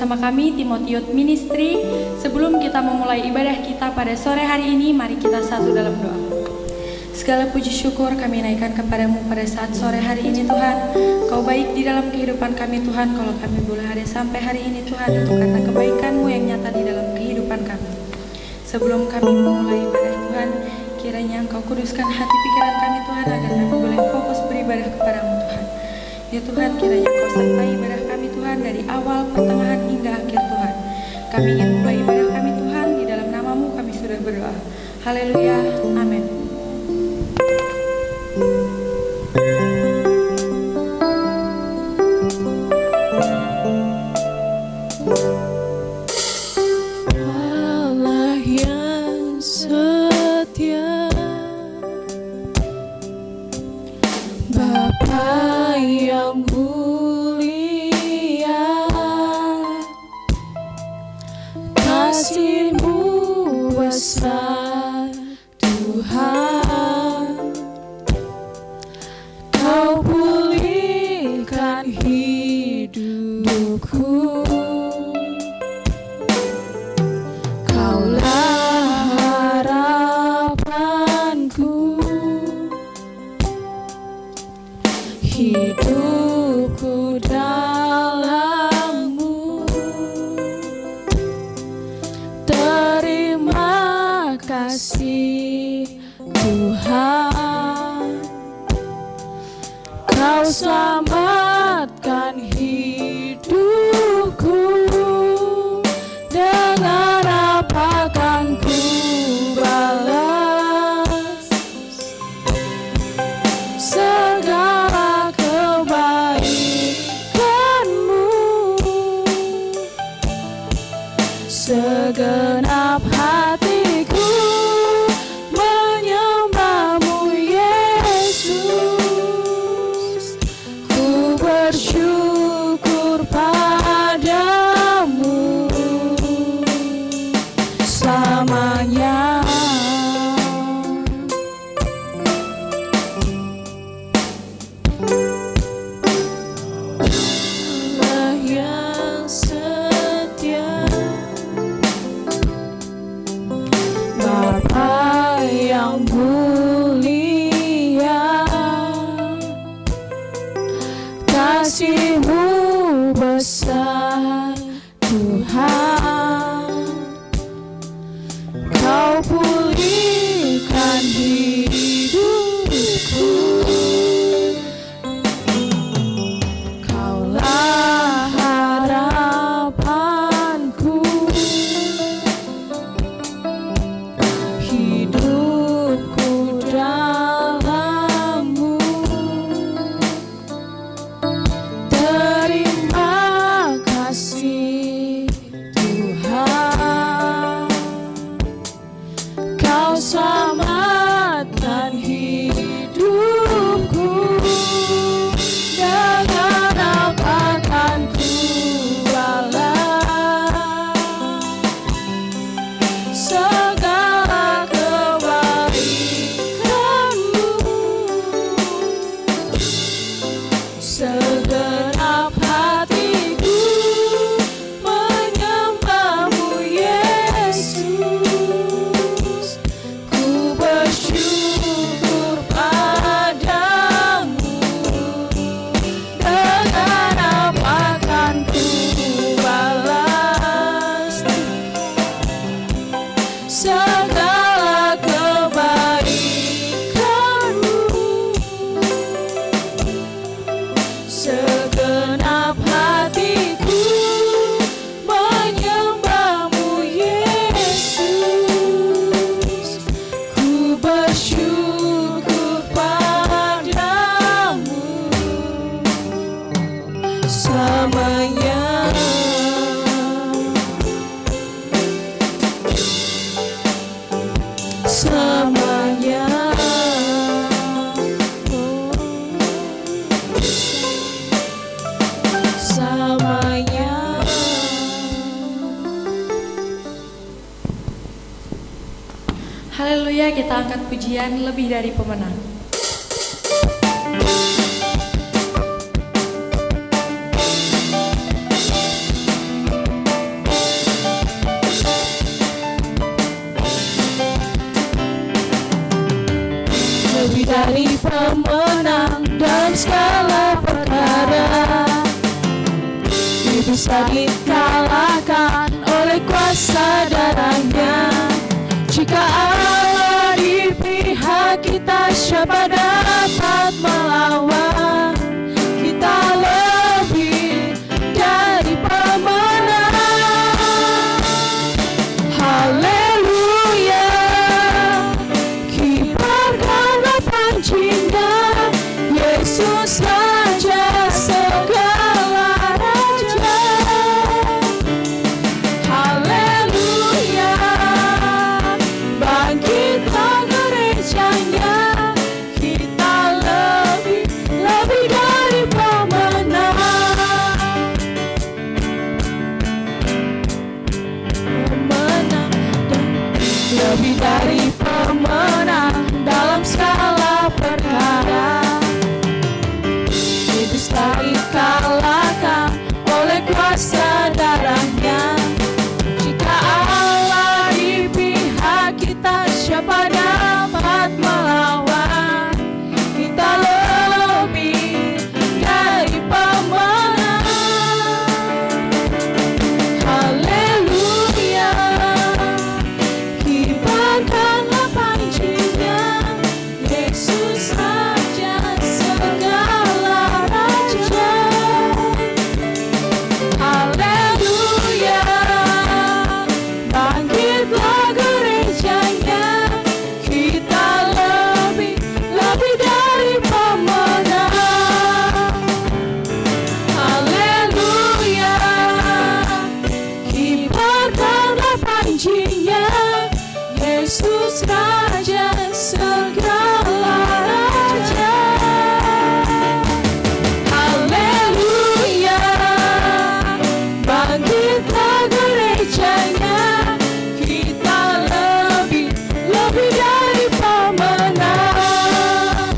bersama kami Timotius Ministry. Sebelum kita memulai ibadah kita pada sore hari ini, mari kita satu dalam doa. Segala puji syukur kami naikkan kepadamu pada saat sore hari ini Tuhan. Kau baik di dalam kehidupan kami Tuhan. Kalau kami boleh ada sampai hari ini Tuhan, itu karena kebaikan-Mu yang nyata di dalam kehidupan kami. Sebelum kami memulai ibadah Tuhan, kiranya Engkau kuduskan hati pikiran kami Tuhan, agar kami boleh fokus beribadah kepadamu Tuhan. Ya Tuhan, kiranya Engkau sertai ibadah kami Tuhan dari awal, pertengahan hingga akhir Tuhan. Kami ingin mulai ibadah kami Tuhan, di dalam nama-Mu kami sudah berdoa. Haleluya, amin. Allah yang setia, Bapa yang mulia, kasih-Mu besar Tuhan. Kau pulihkan hidupku, Kaulah harapanku, hidupku dalam-Mu. Terima kasih Tuhan, Kau selamatkan hidupku. Dengan apa kan ku balas segala kebaikan-Mu? Segenap hatiku menyembah-Mu Yesus. Ku bersyukur padamu selamanya. Allah yang setia, Bapa yang mulia, kasih-Mu besar Tuhan. Kau pulihkan hidupku, Kaulah harapanku, hidupku dalam-Mu. Terima kasih Tuhan, Kau selamatkan hidupku. Dengan apa kan ku balas segala kebaikan-Mu? Segenap hatiku menyembah-Mu Yesus. Ku bersyukur padamu. Dengan apa kan ku balas segala kebaikan-Mu? Segenap hatiku menyembah-Mu Yesus. Ku bersyukur padamu selamanya. Selamanya. Selamanya. Haleluya, kita angkat pujian lebih dari pemenang. lebih dari pemenang dalam segala perkara. Bisa dikalahkan oleh kuasa darahnya. Jika Allah di pihak kita, siapa dapat melawan? Kita lebih dari pemenang. Haleluya, kibarkanlah pancinya, Yesus Raja segala raja. Haleluya, bangkitlah gerejanya, kita lebih dari pemenang. Lebih dari pemenang dalam segala perkara. Bisa dikalahkan oleh kuasa darahnya. Jika Allah di pihak kita, siapa dapat melawan? Kita lebih dari pemenang. Haleluya, kibarkanlah pancinya, Yesus Raja segala raja. Haleluya, bangkitlah gerejanya, kita lebih dari pemenang. Haleluya, kibarkanlah pancinya, Yesus Raja segala raja. Haleluya, bangkitlah gerejanya, kita lebih dari pemenang.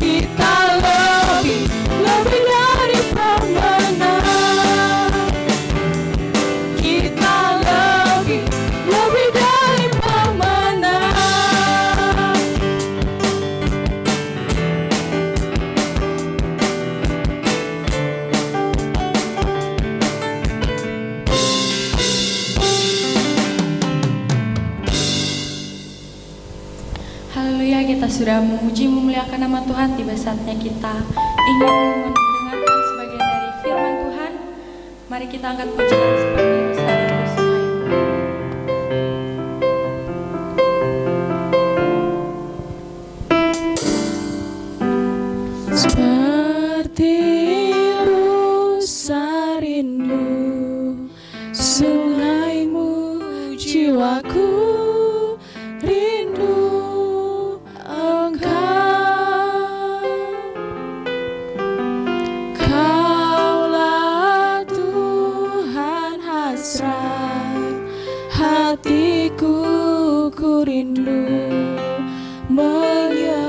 Kita lebih dari pemenang. Kita lebih dari pemenang. Haleluya, kita sudah memuji memuliakan nama Tuhan. Tiba saatnya kita ingin mendengarkan sebagian dari firman Tuhan. Mari kita angkat pujian seperti Yerusalem bersama-sama. Seperti rusa rindu sungaimu, jiwaku rindu Engkau. Kaulah Tuhan hasrat hatiku, ku rindu menyembahmu.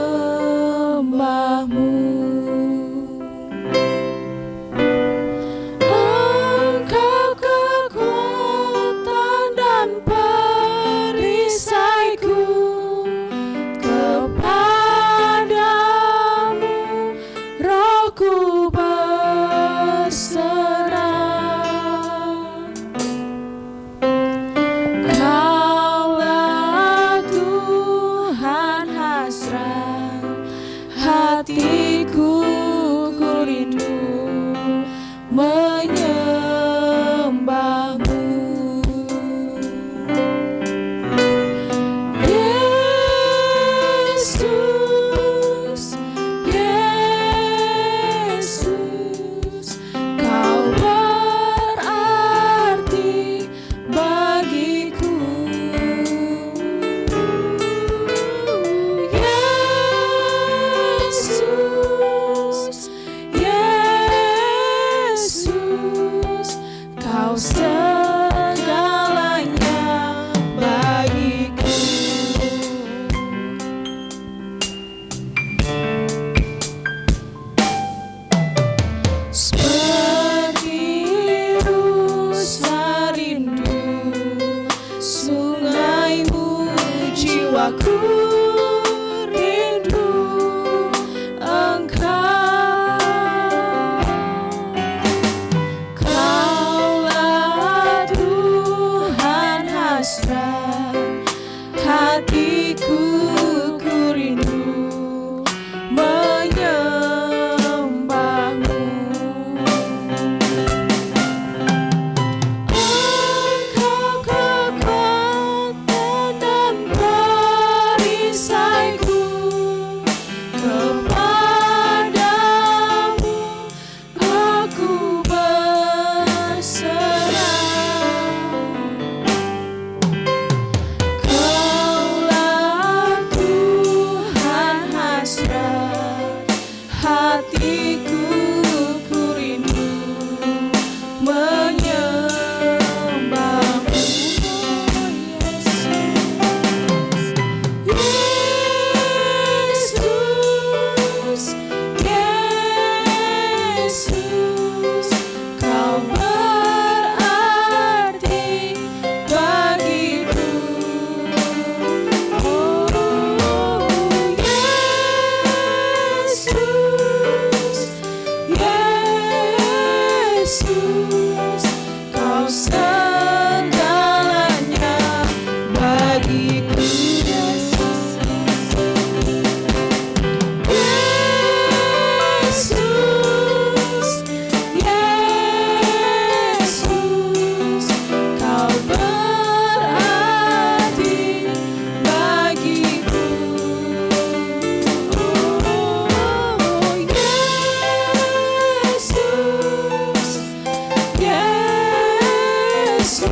Engkau kekuatan dan perisaiku, kepadamu rohku berserah. Kaulah Tuhan hasrat hatiku, ku rindu menyembahmu. Yesus, Yesus, Kau berarti bagiku. Yesus, Yesus, Kau segalanya bagiku. Seperti rusa rindu sungaimu, jiwaku rindu hatiku ku rindu menyembahmu. Engkau kekuatan dan perisaiku, kepadamu aku berserah. Kaulah Tuhan hasrat hatiku ku rindu menyembahmu. Yesus, Yesus, kau berarti bagiku. Oh, Yesus, Yesus, kau segalanya bagiku. Yesus, Yesus, kau berarti bagiku. Oh, Yesus, Yesus,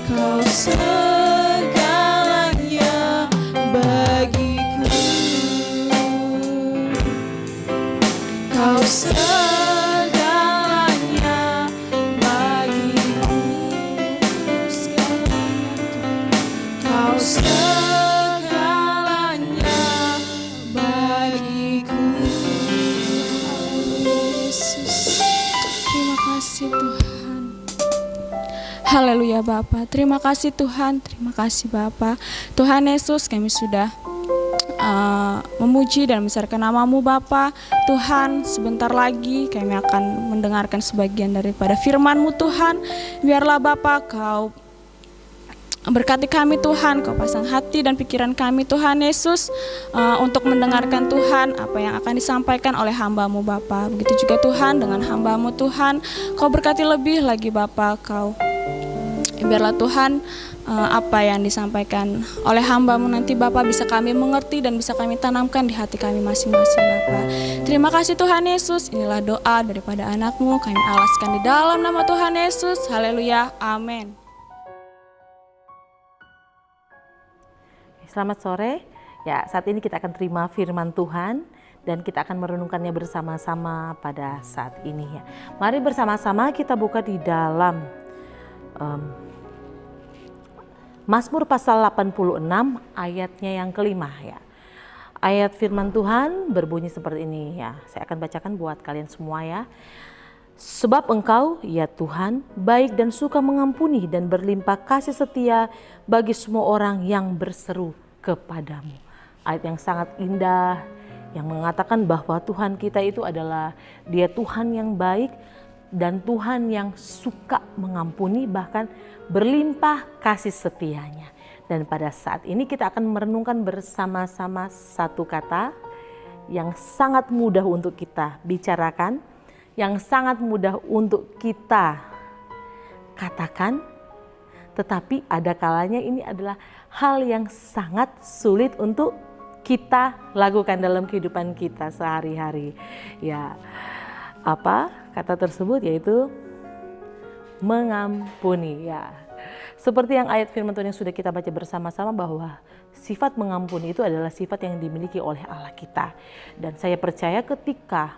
kau segalanya bagiku. Kau segalanya bagiku, kau segalanya bagiku. Yesus, terima kasih Tuhan. Haleluya Bapa, terima kasih Tuhan, terima kasih Bapa. Tuhan Yesus, kami sudah memuji dan membesarkan nama-Mu Bapa. Tuhan, sebentar lagi kami akan mendengarkan sebagian daripada firman-Mu Tuhan. Biarlah Bapa Kau berkati kami Tuhan, Kau pasang hati dan pikiran kami Tuhan Yesus untuk mendengarkan Tuhan apa yang akan disampaikan oleh hamba-Mu Bapa. Begitu juga Tuhan dengan hamba-Mu Tuhan, Kau berkati lebih lagi Bapa. Kau biarlah Tuhan apa yang disampaikan oleh hamba-Mu nanti Bapa bisa kami mengerti dan bisa kami tanamkan di hati kami masing-masing Bapa. Terima kasih Tuhan Yesus, inilah doa daripada anak-Mu, kami alaskan di dalam nama Tuhan Yesus. Haleluya, amin. Selamat sore. Ya, saat ini kita akan terima firman Tuhan dan kita akan merenungkannya bersama-sama pada saat ini ya. Mari bersama-sama kita buka di dalam Mazmur pasal 86 ayatnya yang kelima ya. Ayat firman Tuhan berbunyi seperti ini ya. Saya akan bacakan buat kalian semua ya. Sebab Engkau ya Tuhan baik dan suka mengampuni dan berlimpah kasih setia bagi semua orang yang berseru kepadamu. Ayat yang sangat indah yang mengatakan bahwa Tuhan kita itu adalah Dia Tuhan yang baik dan Tuhan yang suka mengampuni, bahkan berlimpah kasih setianya. Dan pada saat ini kita akan merenungkan bersama-sama satu kata yang sangat mudah untuk kita bicarakan, yang sangat mudah untuk kita katakan, tetapi ada kalanya ini adalah hal yang sangat sulit untuk kita lakukan dalam kehidupan kita sehari-hari. Ya, apa kata tersebut? Yaitu mengampuni ya. Seperti yang ayat firman Tuhan yang sudah kita baca bersama-sama bahwa sifat mengampuni itu adalah sifat yang dimiliki oleh Allah kita. Dan saya percaya ketika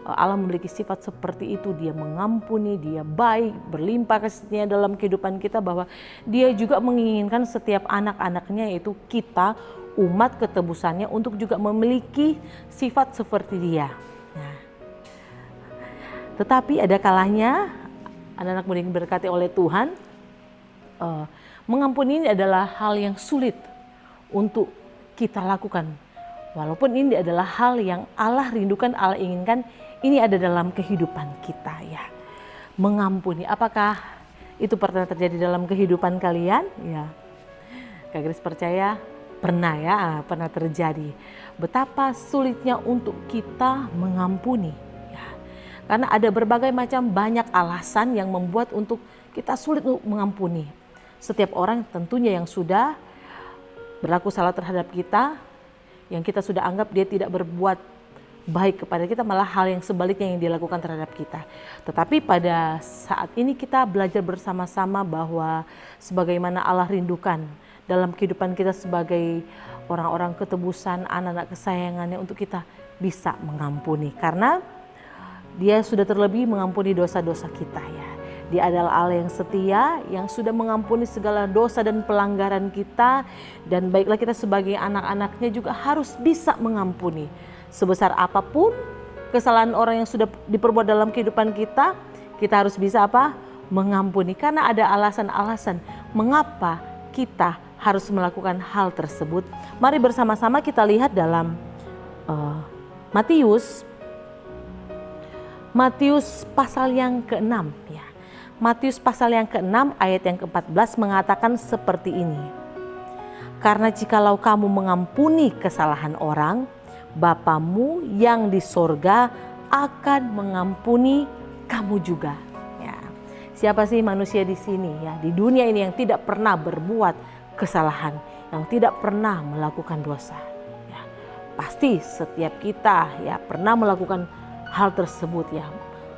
Allah memiliki sifat seperti itu, Dia mengampuni, Dia baik, berlimpah kasih-Nya dalam kehidupan kita, bahwa Dia juga menginginkan setiap anak-anaknya, yaitu kita, umat ketebusannya, untuk juga memiliki sifat seperti Dia. Nah, tetapi ada kalanya anak-anak muda yang berkati oleh Tuhan, mengampuni ini adalah hal yang sulit untuk kita lakukan. Walaupun ini adalah hal yang Allah rindukan, Allah inginkan, ini ada dalam kehidupan kita ya. Mengampuni, apakah itu pernah terjadi dalam kehidupan kalian? Ya. Kak Grace percaya pernah terjadi. Betapa sulitnya untuk kita mengampuni. Ya. Karena ada berbagai macam banyak alasan yang membuat untuk kita sulit untuk mengampuni. Setiap orang tentunya yang sudah berlaku salah terhadap kita, yang kita sudah anggap dia tidak berbuat baik kepada kita, malah hal yang sebaliknya yang dia lakukan terhadap kita. Tetapi pada saat ini kita belajar bersama-sama bahwa sebagaimana Allah rindukan dalam kehidupan kita sebagai orang-orang ketebusan, anak-anak kesayangannya, untuk kita bisa mengampuni. Karena dia sudah terlebih mengampuni dosa-dosa kita ya. Dia adalah Allah yang setia, yang sudah mengampuni segala dosa dan pelanggaran kita. Dan baiklah kita sebagai anak-anaknya juga harus bisa mengampuni. Sebesar apapun kesalahan orang yang sudah diperbuat dalam kehidupan kita, kita harus bisa apa? Mengampuni. Karena ada alasan-alasan mengapa kita harus melakukan hal tersebut. Mari bersama-sama kita lihat dalam Matius pasal yang ke-6 ya. Matius pasal yang ke-6 ayat yang ke-14 mengatakan seperti ini. Karena jikalau kamu mengampuni kesalahan orang, Bapamu yang di sorga akan mengampuni kamu juga. Ya. Siapa sih manusia di sini ya, di dunia ini yang tidak pernah berbuat kesalahan, yang tidak pernah melakukan dosa? Ya. Pasti setiap kita ya pernah melakukan hal tersebut ya.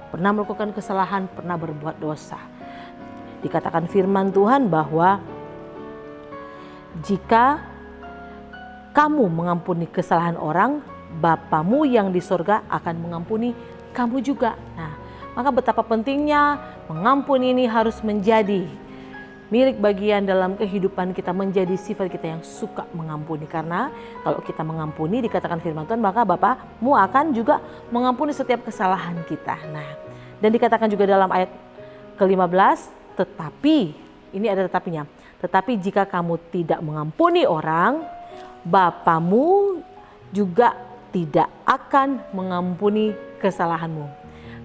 Pernah melakukan kesalahan, pernah berbuat dosa. Dikatakan firman Tuhan bahwa jika kamu mengampuni kesalahan orang, Bapamu yang di sorga akan mengampuni kamu juga. Nah, maka betapa pentingnya mengampuni ini harus menjadi milik bagian dalam kehidupan kita, menjadi sifat kita yang suka mengampuni. Karena kalau kita mengampuni, dikatakan firman Tuhan, maka Bapamu akan juga mengampuni setiap kesalahan kita. Nah, dan dikatakan juga dalam ayat ke-15, tetapi, ini ada tetapinya, tetapi jika kamu tidak mengampuni orang, Bapamu juga tidak akan mengampuni kesalahanmu.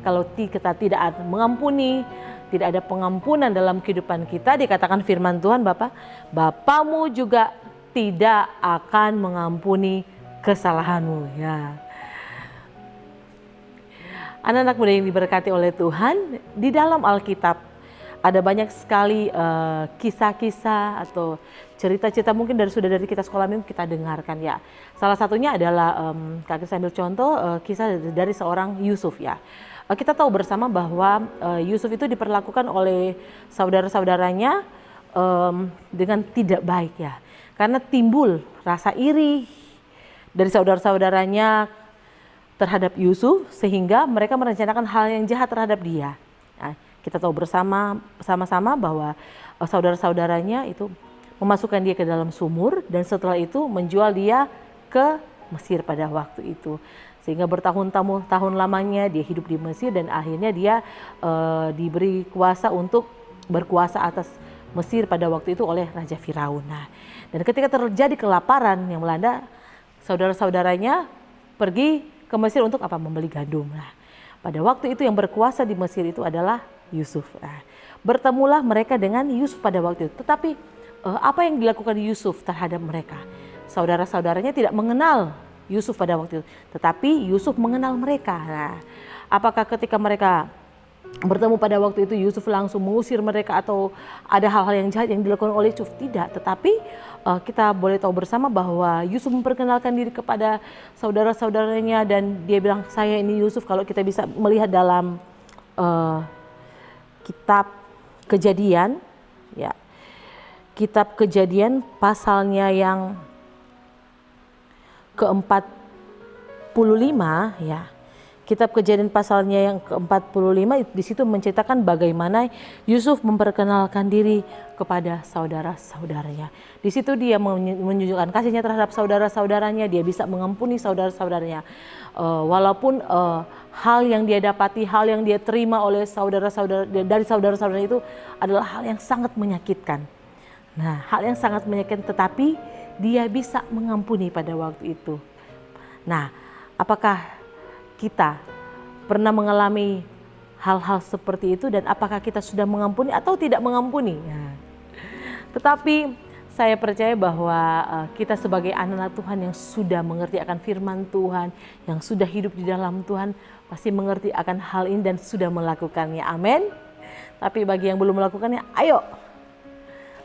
Kalau kita tidak mengampuni, tidak ada pengampunan dalam kehidupan kita, dikatakan firman Tuhan, Bapamu juga tidak akan mengampuni kesalahanmu. Ya. Anak-anak muda yang diberkati oleh Tuhan, di dalam Alkitab ada banyak sekali kisah-kisah atau cerita-cerita mungkin dari kita sekolah minggu kita dengarkan ya. Salah satunya adalah Kak Grace ambil contoh kisah dari seorang Yusuf ya. Kita tahu bersama bahwa Yusuf itu diperlakukan oleh saudara-saudaranya dengan tidak baik ya. Karena timbul rasa iri dari saudara-saudaranya terhadap Yusuf sehingga mereka merencanakan hal yang jahat terhadap dia. Nah, kita tahu sama-sama bahwa saudara-saudaranya itu memasukkan dia ke dalam sumur dan setelah itu menjual dia ke Mesir pada waktu itu. Sehingga bertahun-tahun lamanya dia hidup di Mesir dan akhirnya dia diberi kuasa untuk berkuasa atas Mesir pada waktu itu oleh Raja Firaun. Nah, dan ketika terjadi kelaparan yang melanda, saudara-saudaranya pergi ke Mesir untuk apa? Membeli gandum. Nah, pada waktu itu yang berkuasa di Mesir itu adalah Yusuf. Nah, bertemulah mereka dengan Yusuf pada waktu itu. Tetapi apa yang dilakukan Yusuf terhadap mereka? Saudara-saudaranya tidak mengenal Yusuf pada waktu itu, tetapi Yusuf mengenal mereka. Nah, apakah ketika mereka bertemu pada waktu itu Yusuf langsung mengusir mereka atau ada hal-hal yang jahat yang dilakukan oleh Yusuf? Tidak, tetapi kita boleh tahu bersama bahwa Yusuf memperkenalkan diri kepada saudara-saudaranya dan dia bilang, saya ini Yusuf. Kalau kita bisa melihat dalam kitab Kejadian ya, kitab Kejadian pasalnya yang ke-45 ya. Kitab Kejadian pasalnya yang ke-45 di situ menceritakan bagaimana Yusuf memperkenalkan diri kepada saudara-saudaranya. Di situ dia menunjukkan kasihnya terhadap saudara-saudaranya, dia bisa mengampuni saudara-saudaranya. Walaupun hal yang dia dapati, hal yang dia terima oleh dari saudara-saudara itu adalah hal yang sangat menyakitkan. Nah, hal yang sangat menyakitkan, tetapi dia bisa mengampuni pada waktu itu. Nah, apakah kita pernah mengalami hal-hal seperti itu dan apakah kita sudah mengampuni atau tidak mengampuni? Nah, tetapi Saya percaya bahwa kita sebagai anak-anak Tuhan yang sudah mengerti akan firman Tuhan, yang sudah hidup di dalam Tuhan, pasti mengerti akan hal ini dan sudah melakukannya. Amin. Tapi bagi yang belum melakukannya, ayo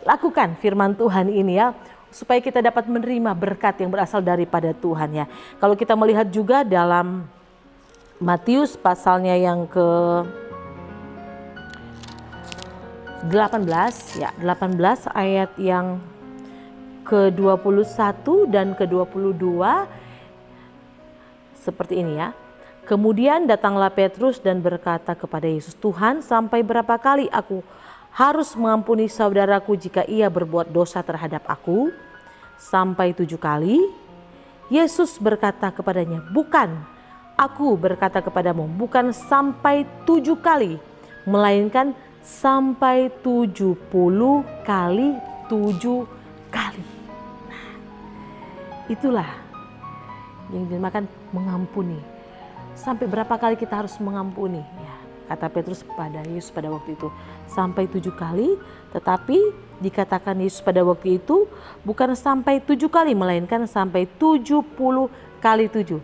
lakukan firman Tuhan ini ya, supaya kita dapat menerima berkat yang berasal daripada Tuhan ya. Kalau kita melihat juga dalam Matius pasalnya yang ke 18 ya, 18 ayat yang ke-21 dan ke-22 seperti ini ya. Kemudian datanglah Petrus dan berkata kepada Yesus, "Tuhan, sampai berapa kali aku harus mengampuni saudaraku jika ia berbuat dosa terhadap aku? Sampai 7 kali?" Yesus berkata kepadanya, "Bukan, aku berkata kepadamu, bukan sampai 7 kali, melainkan sampai 70 kali 7 kali." Itulah yang dinamakan mengampuni. Sampai berapa kali kita harus mengampuni? Ya, kata Petrus pada Yesus pada waktu itu, sampai 7 kali, tetapi dikatakan Yesus pada waktu itu bukan sampai 7 kali, melainkan sampai 70 kali 7.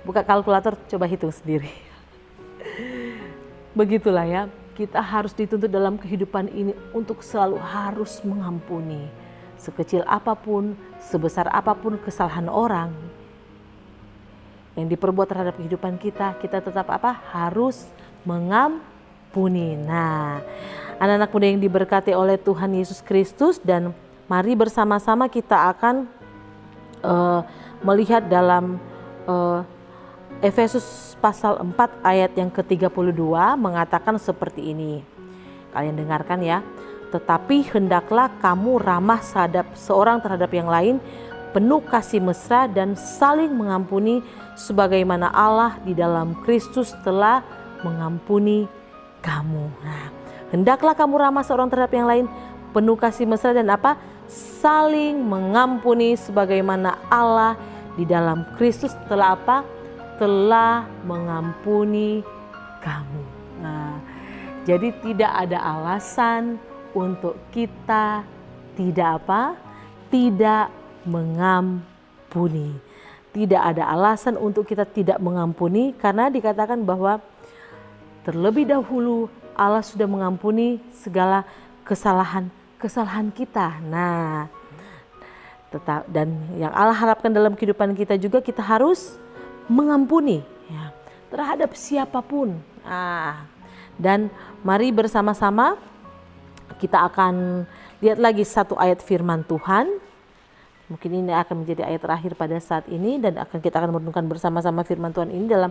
Buka kalkulator, coba hitung sendiri. Begitulah ya, kita harus dituntut dalam kehidupan ini untuk selalu harus mengampuni. Sekecil apapun, sebesar apapun kesalahan orang yang diperbuat terhadap kehidupan kita, kita tetap harus mengampuni. Nah, anak-anak muda yang diberkati oleh Tuhan Yesus Kristus, dan mari bersama-sama kita akan melihat dalam Efesus pasal 4 ayat yang ke-32 mengatakan seperti ini. Kalian dengarkan ya. "Tetapi hendaklah kamu ramah seorang terhadap yang lain, penuh kasih mesra dan saling mengampuni sebagaimana Allah di dalam Kristus telah mengampuni kamu." Nah, hendaklah kamu ramah seorang terhadap yang lain, penuh kasih mesra dan saling mengampuni sebagaimana Allah di dalam Kristus telah telah mengampuni kamu. Nah, jadi tidak ada alasan untuk kita tidak mengampuni. Tidak ada alasan untuk kita tidak mengampuni, karena dikatakan bahwa terlebih dahulu Allah sudah mengampuni segala kesalahan kita. Nah, dan yang Allah harapkan dalam kehidupan kita juga, kita harus mengampuni ya, terhadap siapapun. Dan mari bersama-sama kita akan lihat lagi satu ayat firman Tuhan. Mungkin ini akan menjadi ayat terakhir pada saat ini, dan kita akan merenungkan bersama-sama firman Tuhan ini dalam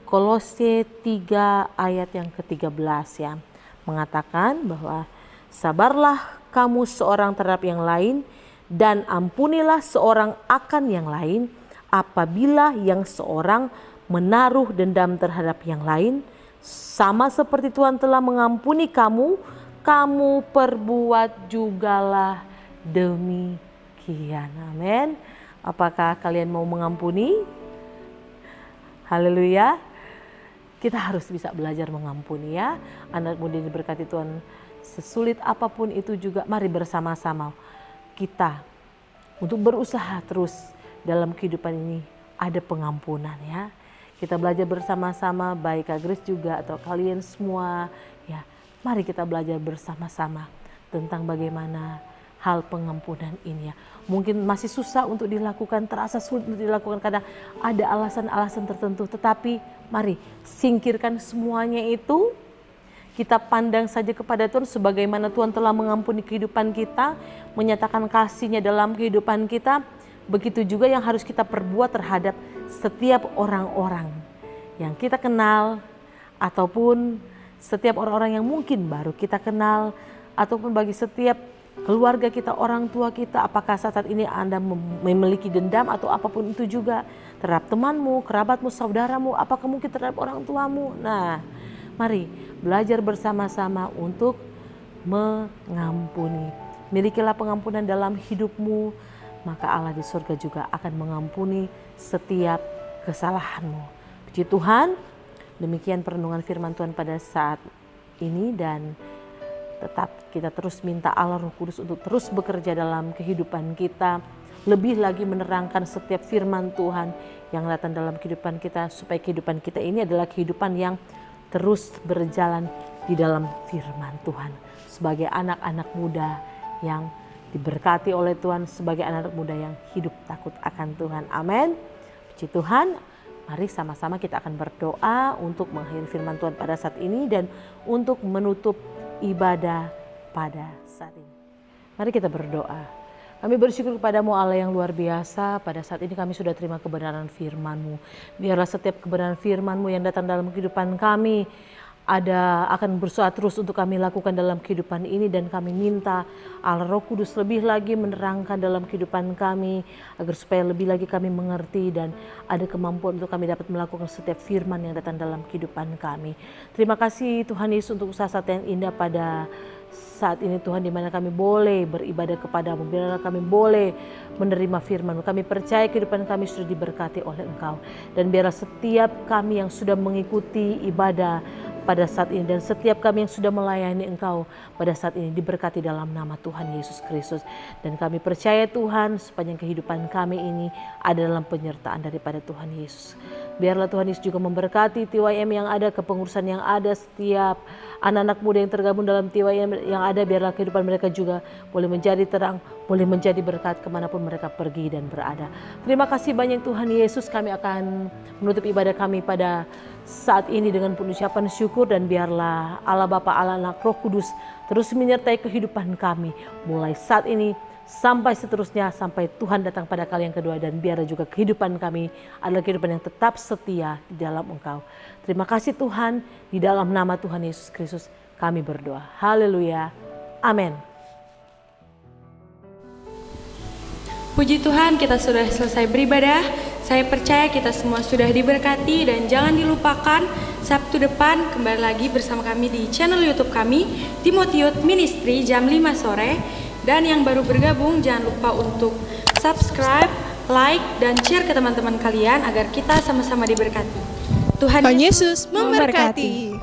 Kolose 3 ayat yang ke-13 ya. Mengatakan bahwa sabarlah kamu seorang terhadap yang lain dan ampunilah seorang akan yang lain apabila yang seorang menaruh dendam terhadap yang lain, sama seperti Tuhan telah mengampuni kamu, kamu perbuat jugalah demikian. Amin. Apakah kalian mau mengampuni? Haleluya. Kita harus bisa belajar mengampuni ya. Anak muda yang diberkati Tuhan, sesulit apapun itu juga, mari bersama-sama kita untuk berusaha terus dalam kehidupan ini ada pengampunan ya. Kita belajar bersama-sama, baik Kak Grace juga atau kalian semua ya. Mari kita belajar bersama-sama tentang bagaimana hal pengampunan ini ya. Mungkin masih susah untuk dilakukan, terasa sulit untuk dilakukan karena ada alasan-alasan tertentu. Tetapi mari singkirkan semuanya itu. Kita pandang saja kepada Tuhan sebagaimana Tuhan telah mengampuni kehidupan kita, menyatakan kasih-Nya dalam kehidupan kita. Begitu juga yang harus kita perbuat terhadap setiap orang-orang yang kita kenal, ataupun setiap orang-orang yang mungkin baru kita kenal, ataupun bagi setiap keluarga kita, orang tua kita. Apakah saat ini Anda memiliki dendam atau apapun itu juga terhadap temanmu, kerabatmu, saudaramu, apakah mungkin terhadap orang tuamu. Nah, mari belajar bersama-sama untuk mengampuni. Milikilah pengampunan dalam hidupmu, maka Allah di surga juga akan mengampuni setiap kesalahanmu. Puji Tuhan, demikian perenungan firman Tuhan pada saat ini, dan Tetap kita terus minta Allah Roh Kudus untuk terus bekerja dalam kehidupan kita, lebih lagi menerangkan setiap firman Tuhan yang datang dalam kehidupan kita, supaya kehidupan kita ini adalah kehidupan yang terus berjalan di dalam firman Tuhan. Sebagai anak-anak muda yang diberkati oleh Tuhan, sebagai anak-anak muda yang hidup takut akan Tuhan. Amin. Puji Tuhan. Mari sama-sama kita akan berdoa untuk mengakhiri firman Tuhan pada saat ini dan untuk menutup ibadah pada saat ini. Mari kita berdoa. Kami bersyukur kepadamu Allah yang luar biasa. Pada saat ini kami sudah terima kebenaran firman-Mu. Biarlah setiap kebenaran firman-Mu yang datang dalam kehidupan kami akan bersuara terus untuk kami lakukan dalam kehidupan ini, dan kami minta Allah Roh Kudus lebih lagi menerangkan dalam kehidupan kami agar supaya lebih lagi kami mengerti dan ada kemampuan untuk kami dapat melakukan setiap firman yang datang dalam kehidupan kami. Terima kasih Tuhan Yesus untuk saat-saat yang indah pada saat ini Tuhan, di mana kami boleh beribadah kepadamu, biarlah kami boleh menerima firman-Mu. Kami percaya kehidupan kami sudah diberkati oleh Engkau, dan biarlah setiap kami yang sudah mengikuti ibadah pada saat ini dan setiap kami yang sudah melayani Engkau pada saat ini diberkati dalam nama Tuhan Yesus Kristus. Dan kami percaya Tuhan sepanjang kehidupan kami ini ada dalam penyertaan daripada Tuhan Yesus. Biarlah Tuhan Yesus juga memberkati TYM yang ada, kepengurusan yang ada, setiap anak-anak muda yang tergabung dalam TYM yang ada. Biarlah kehidupan mereka juga boleh menjadi terang, boleh menjadi berkat kemanapun mereka pergi dan berada. Terima kasih banyak Tuhan Yesus. Kami akan menutup ibadah kami pada saat ini dengan pengucapan syukur, dan biarlah Allah Bapa, Allah Anak, Roh Kudus terus menyertai kehidupan kami mulai saat ini sampai seterusnya, sampai Tuhan datang pada kali yang kedua, dan biarlah juga kehidupan kami adalah kehidupan yang tetap setia di dalam Engkau. Terima kasih Tuhan, di dalam nama Tuhan Yesus Kristus kami berdoa. Haleluya. Amin. Puji Tuhan, kita sudah selesai beribadah. Saya percaya kita semua sudah diberkati, dan jangan dilupakan Sabtu depan kembali lagi bersama kami di channel YouTube kami, Timotius Ministry, jam 5 sore. Dan yang baru bergabung jangan lupa untuk subscribe, like, dan share ke teman-teman kalian agar kita sama-sama diberkati. Tuhan Yesus memberkati.